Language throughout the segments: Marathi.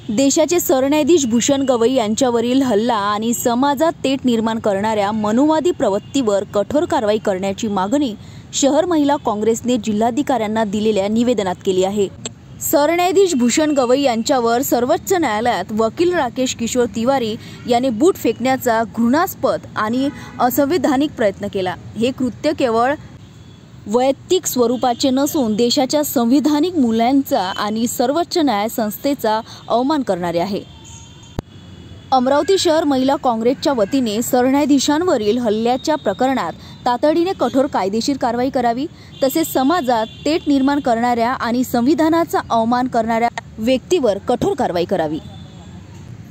देशाचे सरन्यायाधीश भूषण गवई यांच्यावरील हल्ला आणि समाजात तेढ निर्माण करणाऱ्या मनुवादी प्रवृत्तीवर कठोर कारवाई करण्याची मागणी शहर महिला काँग्रेसने जिल्हाधिकाऱ्यांना दिलेल्या निवेदनात केली आहे। सरन्यायाधीश भूषण गवई यांच्यावर सर्वोच्च न्यायालयात वकील राकेश किशोर तिवारी यांनी बूट फेकण्याचा घृणास्पद आणि असंवैधानिक प्रयत्न केला। हे कृत्य केवळ वैयक्तिक स्वरूपाचे नसून देशाच्या संविधानिक मूल्यांचा आणि सर्वोच्च न्याय संस्थेचा अवमान करणारे आहे। अमरावती शहर महिला काँग्रेसच्या वतीने सरन्यायाधीशांवरील हल्ल्याच्या प्रकरणात तातडीने कठोर कायदेशीर कारवाई करावी, तसेच समाजात तेढ निर्माण करणाऱ्या आणि संविधानाचा अवमान करणाऱ्या व्यक्तीवर कठोर कारवाई करावी,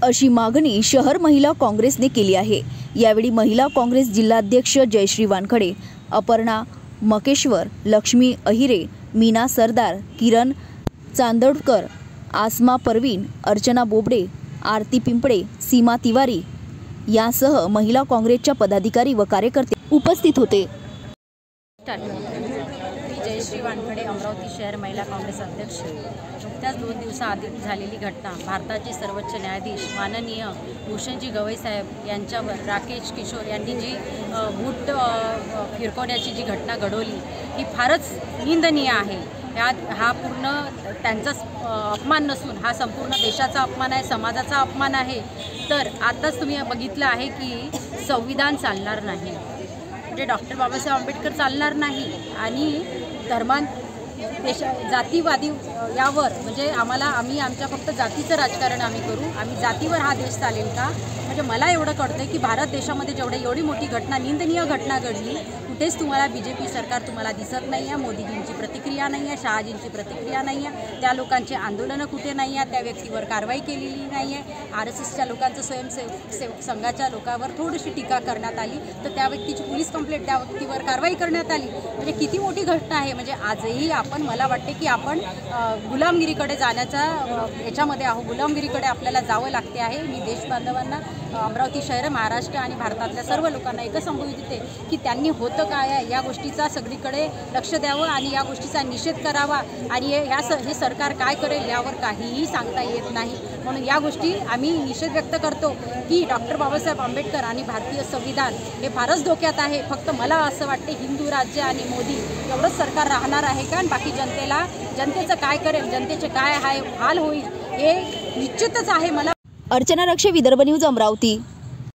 अशी मागणी शहर महिला काँग्रेसने केली आहे। यावेळी महिला काँग्रेस जिल्हाध्यक्ष जयश्री वानखडे, अपर्णा मकेश्वर, लक्ष्मी अहिरे, मीना सरदार, किरण चांदोडकर, आसमा परवीन, अर्चना बोबडे, आरती पिंपळे, सीमा तिवारी यासह महिला काँग्रेसच्या पदाधिकारी व कार्यकर्ते उपस्थित होते। जयश्री वानखडे, अमरावती शहर महिला काँग्रेस अध्यक्ष। नुकत्याच 2 दिवसाआधी झालेली घटना, भारताचे सर्वोच्च न्यायाधीश माननीय भूषणजी गवई साहेब यांच्यावर राकेश किशोर यांनी जी बूट फिरकवण्याची जी घटना घडवली ही फारच निंदनीय आहे। हा पूर्ण त्यांचाच अपमान नसून हा संपूर्ण देशाचा अपमान आहे, समाजाचा अपमान आहे। तर आताच तुम्ही बघितलं आहे की संविधान चालणार नाही, म्हणजे डॉक्टर बाबासाहेब आंबेडकर चालणार नाही आणि जातीवादी यावर म्हणजे आम्ही आमच्या फक्त जातीचं राजकारण आम्ही करू, आम्ही जातीवर हा देश चालेल का? म्हणजे मला एवढं कळतंय की भारत देशामध्ये एवढी मोठी घटना, निंदनीय घटना घडली, कुठेच तुम्हाला बीजेपी सरकार तुम्हाला दिसत नाही आहे, मोदीजींची प्रतिक्रिया नाही आहे, शहाजींची प्रतिक्रिया नाही आहे, त्या लोकांचे आंदोलनं कुठे नाही आहे, त्या व्यक्तीवर कारवाई केलेली नाही आहे। RSSच्या लोकांचं स्वयंसेवक संघाच्या लोकांवर थोडीशी टीका करण्यात आली, तर त्या व्यक्तीची पोलीस कंप्लेंट, त्या व्यक्तीवर कारवाई करण्यात आली। म्हणजे किती मोठी घटना आहे। म्हणजे आजही मला वाटते की आपण गुलामगिरीकडे जाण्याच्या याच्यामध्ये आहोत, गुलामगिरीकडे आपल्याला जावं लागते आहे। मी देशबांधवांना, अमरावती शहर, महाराष्ट्र आणि भारतातल्या सर्व लोकांना एकच संबोधित देते की त्यांनी होतं काय आहे या गोष्टीचा सगळीकडे लक्ष द्यावं आणि या गोष्टीचा निषेध करावा आणि हे सरकार काय करेल यावर काहीही सांगता येत नाही। म्हणून या गोष्टी आम्ही निषेध व्यक्त करतो की डॉक्टर बाबासाहेब आंबेडकर आणि भारतीय संविधान हे फारच धोक्यात आहे। फक्त मला असं वाटते हिंदू राज्य आणि मोदी एवढंच सरकार राहणार आहे का? आणि बाकी जनतेचं काय करेल, जनतेचे काय हाल होईल हे निश्चितच आहे। मला अर्चना रक्षे, विदर्भ न्यूज, अमरावती।